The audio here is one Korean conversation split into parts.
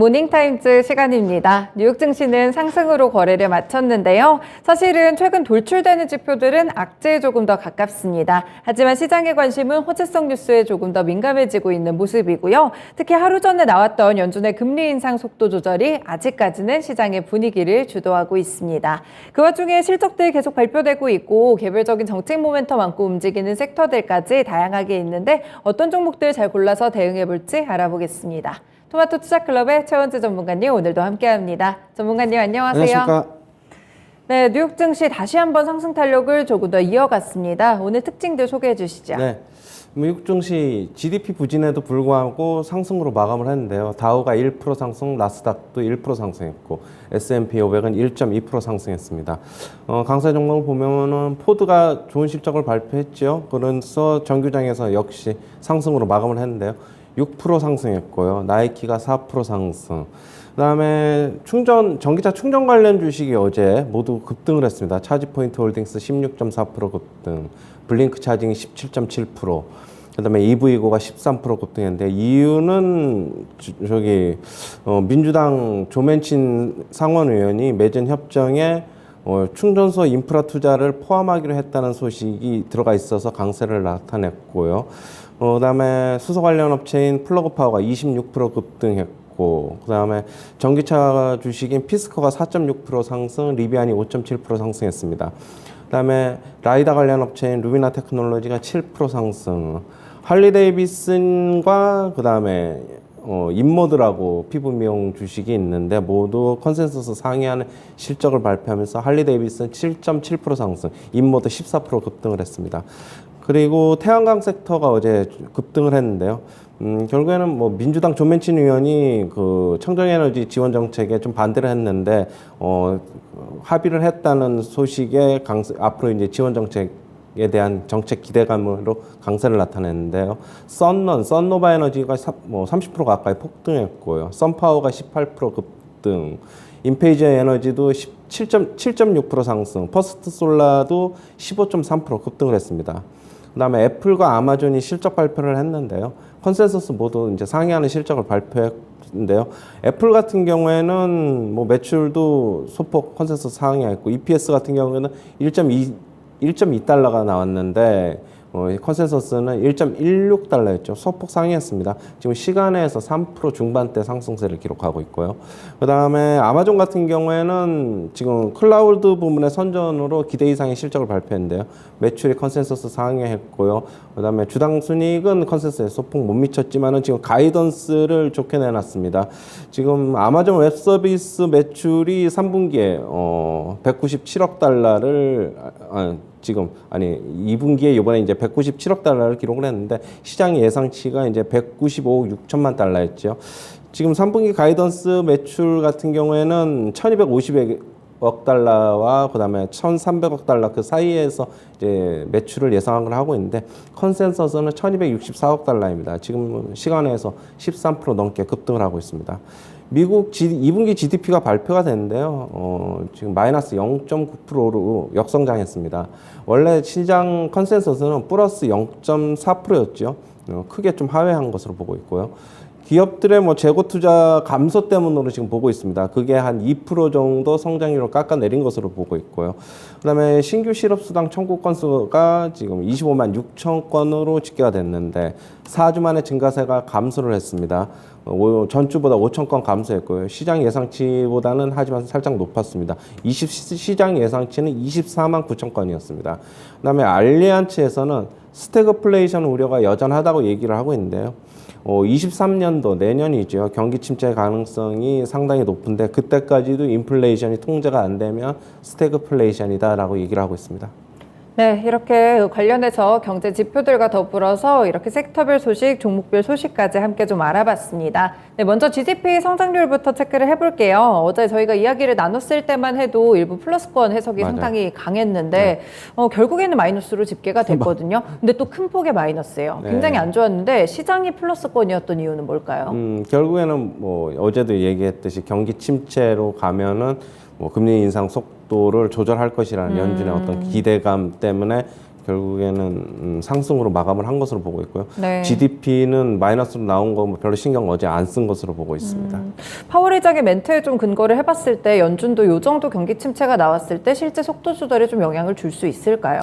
모닝타임즈 시간입니다. 뉴욕 증시는 상승으로 거래를 마쳤는데요. 사실은 최근 돌출되는 지표들은 악재에 조금 더 가깝습니다. 하지만 시장의 관심은 호재성 뉴스에 조금 더 민감해지고 있는 모습이고요. 특히 하루 전에 나왔던 연준의 금리 인상 속도 조절이 아직까지는 시장의 분위기를 주도하고 있습니다. 그 와중에 실적들이 계속 발표되고 있고 개별적인 정책 모멘텀 안고 움직이는 섹터들까지 다양하게 있는데 어떤 종목들 잘 골라서 대응해볼지 알아보겠습니다. 토마토 투자클럽의 최원재 전문가님 오늘도 함께합니다. 전문가님 안녕하세요. 안녕하십니까. 네, 뉴욕 증시 다시 한번 상승 탄력을 조금 더 이어갔습니다. 오늘 특징들 소개해 주시죠. 네, 미국 증시 GDP 부진에도 불구하고 상승으로 마감을 했는데요. 다우가 1% 상승, 나스닥도 1% 상승했고 S&P 500은 1.2% 상승했습니다. 강세 종목을 보면은 포드가 좋은 실적을 발표했죠. 그래서 정규장에서 역시 상승으로 마감을 했는데요. 6% 상승했고요. 나이키가 4% 상승. 그다음에 전기차 충전 관련 주식이 어제 모두 급등을 했습니다. 차지포인트 홀딩스 16.4% 급등, 블링크 차징이 17.7%, 그다음에 EV고가 13% 급등했는데 이유는 민주당 조맨친 상원의원이 맺은 협정에 충전소 인프라 투자를 포함하기로 했다는 소식이 들어가 있어서 강세를 나타냈고요. 그다음에 수소 관련 업체인 플러그파워가 26% 급등했고, 그다음에 전기차 주식인 피스커가 4.6% 상승, 리비안이 5.7% 상승했습니다. 그다음에 라이다 관련 업체인 루비나 테크놀로지가 7% 상승, 할리데이비슨과 그다음에 인모드라고 피부 미용 주식이 있는데 모두 컨센서스 상회하는 실적을 발표하면서 할리데이비슨 7.7% 상승, 인모드 14% 급등을 했습니다. 그리고 태양광 섹터가 어제 급등을 했는데요. 결국에는 민주당 조맨친 의원이 그 청정에너지 지원 정책에 좀 반대를 했는데 합의를 했다는 소식에 앞으로 이제 지원 정책에 대한 정책 기대감으로 강세를 나타냈는데요. 썬노바 에너지가 30% 가까이 폭등했고요. 썬파워가 18% 급등, 인페이저 에너지도 7.6% 상승, 퍼스트 솔라도 15.3% 급등을 했습니다. 그다음에 애플과 아마존이 실적 발표를 했는데요. 컨센서스 모두 이제 상회하는 실적을 발표했는데요. 애플 같은 경우에는 매출도 소폭 컨센서스 상회했고 EPS 같은 경우에는 1.2달러가 나왔는데 컨센서스는 1.16달러였죠. 소폭 상회했습니다. 지금 시간에서 3% 중반대 상승세를 기록하고 있고요. 그 다음에 아마존 같은 경우에는 지금 클라우드 부문의 선전으로 기대 이상의 실적을 발표했는데요. 매출이 컨센서스 상회했고요. 그 다음에 주당 순이익은 컨센서스에 소폭 못 미쳤지만은 지금 가이던스를 좋게 내놨습니다. 지금 아마존 웹서비스 매출이 3분기에 197억 달러를 2분기에 이번에 이제 197억 달러를 기록을 했는데 시장의 예상치가 이제 195억 6천만 달러였죠. 지금 3분기 가이던스 매출 같은 경우에는 1250억 달러와 그다음에 1300억 달러 그 사이에서 이제 매출을 예상을 하고 있는데 컨센서스는 1264억 달러입니다. 지금 시간에서 13% 넘게 급등을 하고 있습니다. 미국 2분기 GDP가 발표가 됐는데요. 지금 마이너스 0.9%로 역성장했습니다. 원래 시장 컨센서스는 플러스 0.4%였죠. 크게 좀 하회한 것으로 보고 있고요. 기업들의 재고 투자 감소 때문으로 지금 보고 있습니다. 그게 한 2% 정도 성장률을 깎아내린 것으로 보고 있고요. 그다음에 신규 실업수당 청구 건수가 지금 25만 6천 건으로 집계가 됐는데 4주 만에 증가세가 감소를 했습니다. 전주보다 5천 건 감소했고요. 시장 예상치보다는 하지만 살짝 높았습니다. 시장 예상치는 24만 9천 건이었습니다. 그다음에 알리안츠에서는 스태그플레이션 우려가 여전하다고 얘기를 하고 있는데요. 23년도 내년이죠. 경기 침체 가능성이 상당히 높은데 그때까지도 인플레이션이 통제가 안 되면 스태그플레이션이다라고 얘기를 하고 있습니다. 네, 이렇게 관련해서 경제 지표들과 더불어서 이렇게 섹터별 소식, 종목별 소식까지 함께 좀 알아봤습니다. 네, 먼저 GDP 성장률부터 체크를 해볼게요. 어제 저희가 이야기를 나눴을 때만 해도 일부 플러스권 해석이 맞아요. 상당히 강했는데 결국에는 마이너스로 집계가 됐거든요. 근데 또 큰 폭의 마이너스예요. 네. 굉장히 안 좋았는데 시장이 플러스권이었던 이유는 뭘까요? 결국에는 어제도 얘기했듯이 경기 침체로 가면은 금리 인상 속도를 조절할 것이라는 연준의 어떤 기대감 때문에 결국에는 상승으로 마감을 한 것으로 보고 있고요. 네. GDP는 마이너스로 나온 거 별로 신경 어제 안 쓴 것으로 보고 있습니다. 파월 의장의 멘트에 좀 근거를 해봤을 때 연준도 요 정도 경기 침체가 나왔을 때 실제 속도 조절에 좀 영향을 줄 수 있을까요?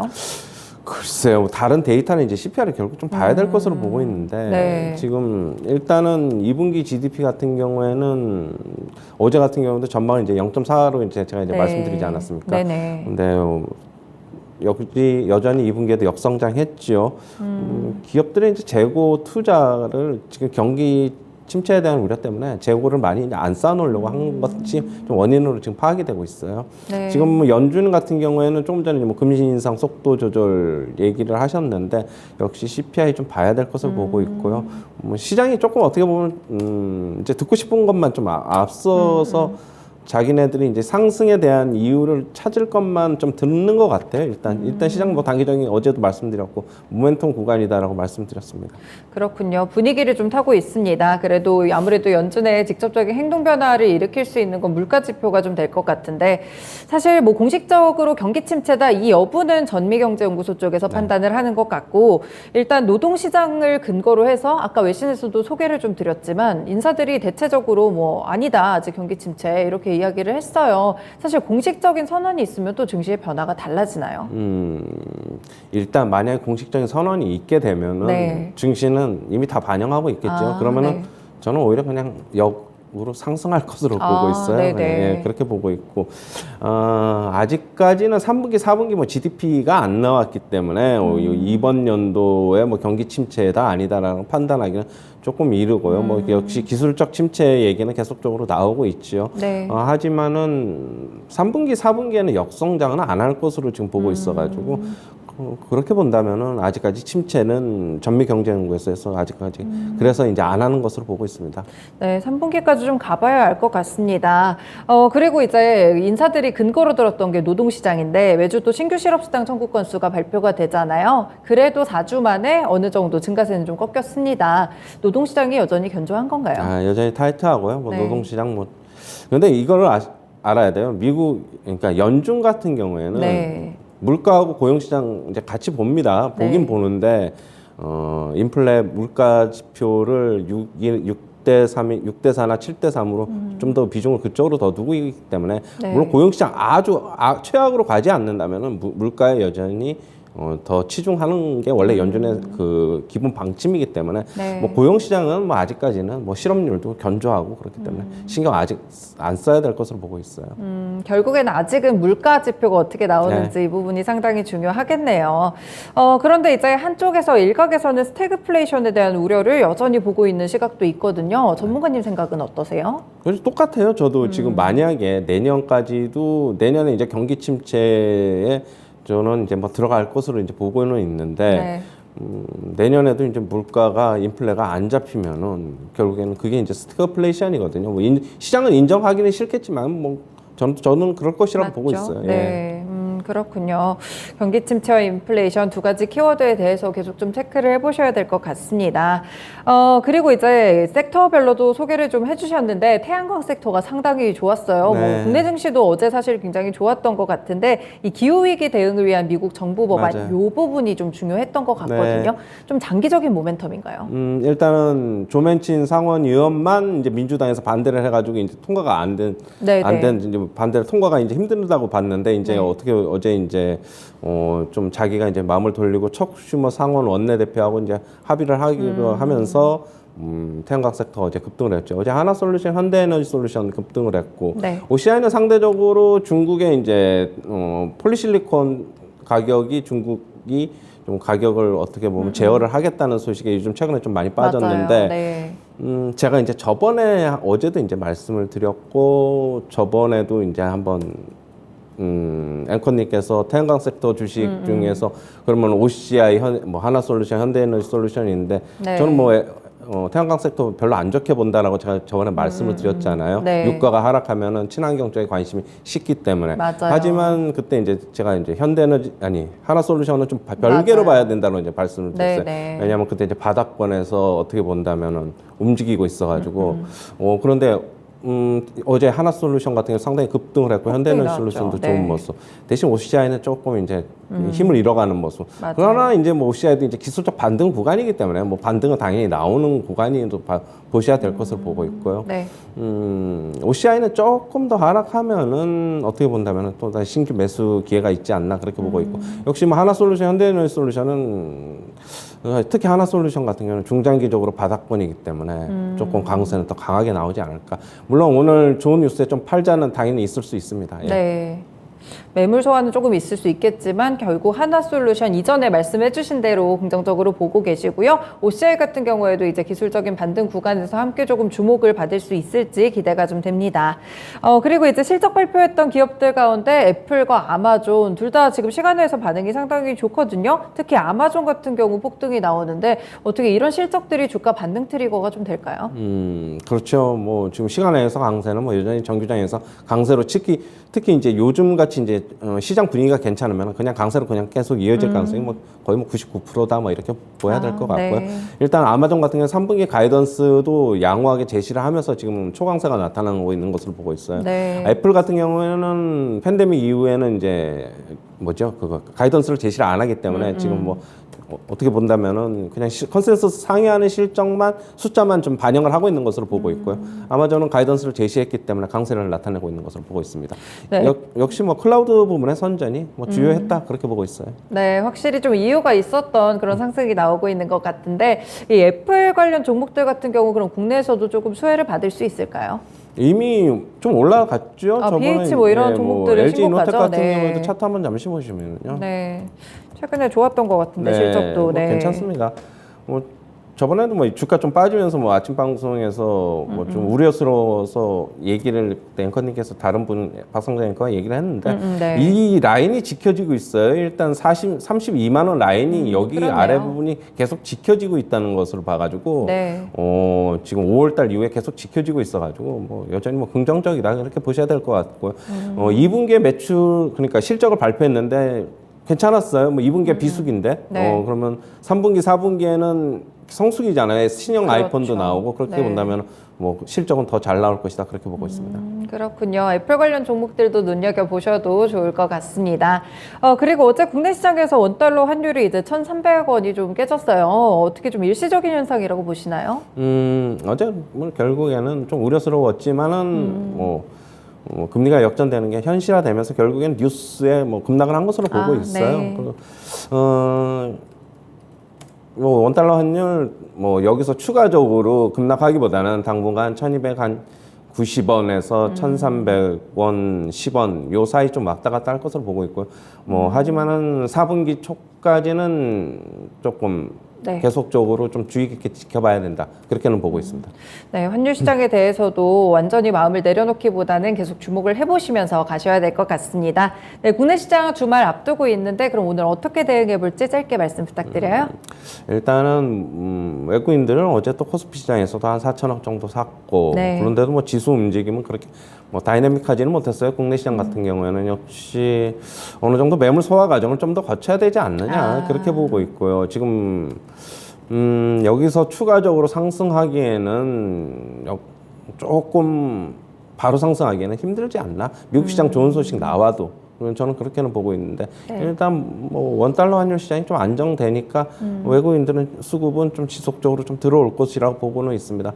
글쎄요, 다른 데이터는 이제 CPI를 결국 좀 봐야 될 것으로 보고 있는데, 네. 지금 일단은 2분기 GDP 같은 경우에는 어제 같은 경우도 전망을 이제 0.4로 이제 제가 이제 네. 말씀드리지 않았습니까? 네네. 근데 여전히 2분기에도 역성장했죠. 기업들의 이제 재고 투자를 지금 경기 침체에 대한 우려 때문에 재고를 많이 이제 안 쌓아놓으려고 한 것이 좀 원인으로 지금 파악이 되고 있어요. 네. 지금 뭐 연준 같은 경우에는 조금 전에 뭐 금리 인상 속도 조절 얘기를 하셨는데 역시 CPI 좀 봐야 될 것을 보고 있고요. 뭐 시장이 조금 어떻게 보면 이제 듣고 싶은 것만 좀 앞서서 자기네들이 이제 상승에 대한 이유를 찾을 것만 좀 듣는 것 같아요. 일단 시장 뭐 단기적인 어제도 말씀드렸고 모멘텀 구간이다라고 말씀드렸습니다. 그렇군요. 분위기를 좀 타고 있습니다. 그래도 아무래도 연준의 직접적인 행동 변화를 일으킬 수 있는 건 물가 지표가 좀 될 것 같은데 사실 뭐 공식적으로 경기 침체다 이 여부는 전미경제연구소 쪽에서 판단을 하는 것 같고 일단 노동시장을 근거로 해서 아까 외신에서도 소개를 좀 드렸지만 인사들이 대체적으로 뭐 아니다 아직 경기 침체 이렇게 이야기를 했어요. 사실 공식적인 선언이 있으면 또 증시의 변화가 달라지나요? 일단 만약에 공식적인 선언이 있게 되면은 네. 증시는 이미 다 반영하고 있겠죠. 그러면은 네. 저는 오히려 그냥 역으로 상승할 것으로 보고 있어요. 네네. 예, 그렇게 보고 있고 아직까지는 3분기, 4분기 뭐 GDP가 안 나왔기 때문에 이번 연도에 뭐 경기 침체다 아니다라는 판단하기는 조금 이르고요. 뭐 역시 기술적 침체 얘기는 계속적으로 나오고 있죠. 네. 하지만은 3분기, 4분기에는 역성장은 안 할 것으로 지금 보고 있어가지고 그렇게 본다면은 아직까지 침체는 전미경제연구소에서 아직까지 그래서 이제 안 하는 것으로 보고 있습니다. 네, 3분기까지 좀 가봐야 알 것 같습니다. 그리고 이제 인사들이 근거로 들었던 게 노동시장인데 매주 또 신규 실업수당 청구 건수가 발표가 되잖아요. 그래도 4주 만에 어느 정도 증가세는 좀 꺾였습니다. 노동시장이 여전히 견조한 건가요? 여전히 타이트하고요. 뭐 네. 노동시장 뭐 근데 이거를 알아야 돼요. 미국 그러니까 연준 같은 경우에는 네. 물가하고 고용시장 이제 같이 봅니다. 보긴 네. 보는데 인플레 물가 지표를 6대 3이 6대 4나 7대 3으로 좀 더 비중을 그쪽으로 더 두고 있기 때문에 네. 물론 고용시장 아주 최악으로 가지 않는다면은 물가에 여전히 더 치중하는 게 원래 연준의 그 기본 방침이기 때문에 네. 뭐 고용 시장은 뭐 아직까지는 뭐 실업률도 견조하고 그렇기 때문에 신경 아직 안 써야 될 것으로 보고 있어요. 결국에는 아직은 물가 지표가 어떻게 나오는지 이 부분이 상당히 중요하겠네요. 그런데 이제 한쪽에서 일각에서는 스태그플레이션에 대한 우려를 여전히 보고 있는 시각도 있거든요. 전문가님 생각은 어떠세요? 그래서 똑같아요. 저도 지금 만약에 내년에 이제 경기 침체에 저는 이제 뭐 들어갈 것으로 이제 보고는 있는데 내년에도 이제 물가가 인플레가 안 잡히면은 결국에는 그게 이제 스태그플레이션이거든요. 뭐 시장은 인정하기는 싫겠지만 뭐 저는 그럴 것이라고 보고 있어요. 네, 그렇군요. 경기 침체와 인플레이션 두 가지 키워드에 대해서 계속 좀 체크를 해보셔야 될 것 같습니다. 그리고 이제 섹터별로도 소개를 좀 해주셨는데 태양광 섹터가 상당히 좋았어요. 네. 뭐 국내 증시도 어제 사실 굉장히 좋았던 것 같은데 이 기후 위기 대응을 위한 미국 정부 법안 맞아요. 이 부분이 좀 중요했던 것 같거든요. 네. 좀 장기적인 모멘텀인가요? 일단은 조맨친 상원 의원만 이제 민주당에서 반대를 해가지고 이제 통과가 안 된 이제 반대로 통과가 이제 힘들다고 봤는데 이제 어떻게 어제 이제 좀 자기가 이제 마음을 돌리고 척 슈머 상원 원내대표하고 이제 합의를 하기로 하면서 태양광 섹터 어제 급등을 했죠. 어제 하나솔루션, 현대에너지솔루션 급등을 했고 네. OCI는 상대적으로 중국의 이제 폴리실리콘 가격이 중국이 좀 가격을 어떻게 보면 제어를 하겠다는 소식에 요즘 최근에 좀 많이 빠졌는데 맞아요. 네. 제가 이제 어제도 이제 말씀을 드렸고 저번에도 이제 한번 앵커님께서 태양광 섹터 주식 중에서 그러면 OCI 뭐 하나솔루션, 현대에너지솔루션인데 네. 저는 뭐 태양광 섹터 별로 안 좋게 본다라고 제가 저번에 말씀을 드렸잖아요. 네. 유가가 하락하면은 친환경 쪽에 관심이 식기 때문에. 맞아요. 하지만 그때 이제 제가 이제 하나솔루션은 좀 별개로 맞아요. 봐야 된다고 이제 말씀을 드렸어요. 네. 왜냐하면 그때 이제 바닥권에서 어떻게 본다면은 움직이고 있어가지고 그런데 어제 하나솔루션 같은 경우 상당히 급등을 했고 현대에너지솔루션도 네. 좋은 모습. 대신 OCI는 조금 이제 힘을 잃어가는 모습. 맞아요. 그러나 이제 뭐 OCI도 이제 기술적 반등 구간이기 때문에 뭐 반등은 당연히 나오는 구간이 또 보셔야 될 것으로 보고 있고요. 네. OCI는 조금 더 하락하면은 어떻게 본다면은 또 다시 신규 매수 기회가 있지 않나 그렇게 보고 있고, 역시 뭐 하나솔루션, 현대에너지솔루션은 특히 하나솔루션 같은 경우는 중장기적으로 바닥권이기 때문에 조금 강세는 더 강하게 나오지 않을까. 물론 오늘 좋은 뉴스에 좀 팔자는 당연히 있을 수 있습니다. 예. 네. 매물 소화는 조금 있을 수 있겠지만 결국 하나솔루션 이전에 말씀해 주신 대로 긍정적으로 보고 계시고요. OCI 같은 경우에도 이제 기술적인 반등 구간에서 함께 조금 주목을 받을 수 있을지 기대가 좀 됩니다. 그리고 이제 실적 발표했던 기업들 가운데 애플과 아마존 둘 다 지금 시간에서 반응이 상당히 좋거든요. 특히 아마존 같은 경우 폭등이 나오는데 어떻게 이런 실적들이 주가 반등 트리거가 좀 될까요? 그렇죠. 뭐 지금 시간에서 강세는 뭐 여전히 정규장에서 강세로 특히 이제 요즘 같이 이제 시장 분위기가 괜찮으면 그냥 강세로 그냥 계속 이어질 가능성이 뭐 거의 뭐 99%다 뭐 이렇게 보여야 될 것 같고요. 네. 일단 아마존 같은 경우는 3분기 가이던스도 양호하게 제시를 하면서 지금 초강세가 나타나고 있는 것으로 보고 있어요. 네. 애플 같은 경우에는 팬데믹 이후에는 이제 뭐죠? 그거 가이던스를 제시를 안 하기 때문에 지금 뭐 어떻게 본다면은 그냥 컨센서스 상회하는 실적만 숫자만 좀 반영을 하고 있는 것으로 보고 있고요. 아마존은 가이던스를 제시했기 때문에 강세를 나타내고 있는 것으로 보고 있습니다. 네. 역시 뭐 클라우드 부분의 선전이 뭐 주요했다 그렇게 보고 있어요. 네, 확실히 좀 이유가 있었던 그런 상승이 나오고 있는 것 같은데 이 애플 관련 종목들 같은 경우 그럼 국내에서도 조금 수혜를 받을 수 있을까요? 이미 좀 올라갔죠. BH 뭐 이런 종목들은 LG 이노텍 신고가죠? 같은 네. 경우에도 차트 한번 잠시 보시면요. 네, 최근에 좋았던 것 같은데 실적도. 뭐 네. 괜찮습니다. 뭐 저번에도 뭐 주가 좀 빠지면서 뭐 아침 방송에서 뭐 좀 우려스러워서 얘기를 앵커님께서 다른 분 박성재 앵커가 얘기를 했는데 네. 이 라인이 지켜지고 있어요. 일단 32만 원 라인이 여기 그러네요. 아래 부분이 계속 지켜지고 있다는 것으로 봐가지고 네. 지금 5월달 이후에 계속 지켜지고 있어가지고 뭐 여전히 뭐 긍정적이다 그렇게 보셔야 될 것 같고요. 2분기에 매출 그러니까 실적을 발표했는데 괜찮았어요. 뭐 2분기에 비수기인데 네. 그러면 3분기, 4분기에는 성수기잖아요. 신형 그렇죠. 아이폰도 나오고 그렇게 네. 본다면 뭐 실적은 더 잘 나올 것이다 그렇게 보고 있습니다. 그렇군요. 애플 관련 종목들도 눈여겨보셔도 좋을 것 같습니다. 그리고 어제 국내 시장에서 원달러 환율이 이제 1,300원이 좀 깨졌어요. 어떻게 좀 일시적인 현상이라고 보시나요? 어제 뭐 결국에는 좀 우려스러웠지만은 금리가 역전되는 게 현실화되면서 결국엔 뉴스에 뭐 급락을 한 것으로 보고 있어요. 네. 그리고 뭐 원달러 환율 뭐 여기서 추가적으로 급락하기보다는 당분간 1,290원에서 1,300원, 10원 요 사이 좀 왔다 갔다 할 것으로 보고 있고요. 뭐 하지만은 4분기 초까지는 조금 네. 계속적으로 좀 주의 깊게 지켜봐야 된다. 그렇게는 보고 있습니다. 네, 환율 시장에 대해서도 완전히 마음을 내려놓기보다는 계속 주목을 해보시면서 가셔야 될 것 같습니다. 네, 국내 시장 주말 앞두고 있는데 그럼 오늘 어떻게 대응해 볼지 짧게 말씀 부탁드려요. 일단은 외국인들은 어제 또 코스피 시장에서도 한 4천억 정도 샀고 네. 그런데도 뭐 지수 움직임은 그렇게 뭐 다이내믹하지는 못했어요. 국내 시장 같은 경우에는 역시 어느 정도 매물 소화 과정을 좀 더 거쳐야 되지 않느냐 그렇게 보고 있고요. 지금 여기서 추가적으로 상승하기에는 조금 바로 상승하기에는 힘들지 않나? 미국 시장 좋은 소식 나와도 저는 그렇게는 보고 있는데 네. 일단 뭐 원달러 환율 시장이 좀 안정되니까 외국인들은 수급은 좀 지속적으로 좀 들어올 것이라고 보고는 있습니다.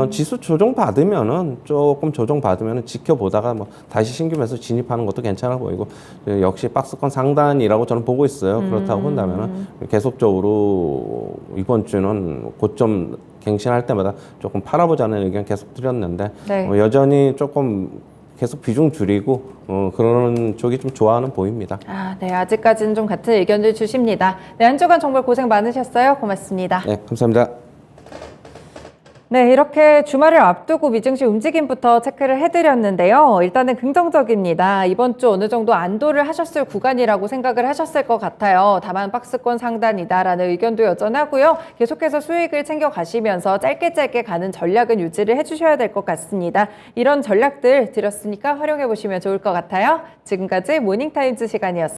지수 조정 받으면은 조금 조정 받으면은 지켜보다가 뭐 다시 신규 매수 진입하는 것도 괜찮아 보이고 역시 박스권 상단이라고 저는 보고 있어요. 그렇다고 본다면은 계속적으로 이번 주는 고점 갱신할 때마다 조금 팔아보자는 의견 계속 드렸는데 네. 여전히 조금 계속 비중 줄이고 그런 쪽이 좀 좋아하는 보입니다. 네, 아직까지는 좀 같은 의견을 주십니다. 네, 한 주간 정말 고생 많으셨어요. 고맙습니다. 네, 감사합니다. 네, 이렇게 주말을 앞두고 미증시 움직임부터 체크를 해드렸는데요. 일단은 긍정적입니다. 이번 주 어느 정도 안도를 하셨을 구간이라고 생각을 하셨을 것 같아요. 다만 박스권 상단이다라는 의견도 여전하고요. 계속해서 수익을 챙겨가시면서 짧게 가는 전략은 유지를 해주셔야 될 것 같습니다. 이런 전략들 드렸으니까 활용해 보시면 좋을 것 같아요. 지금까지 모닝타임즈 시간이었습니다.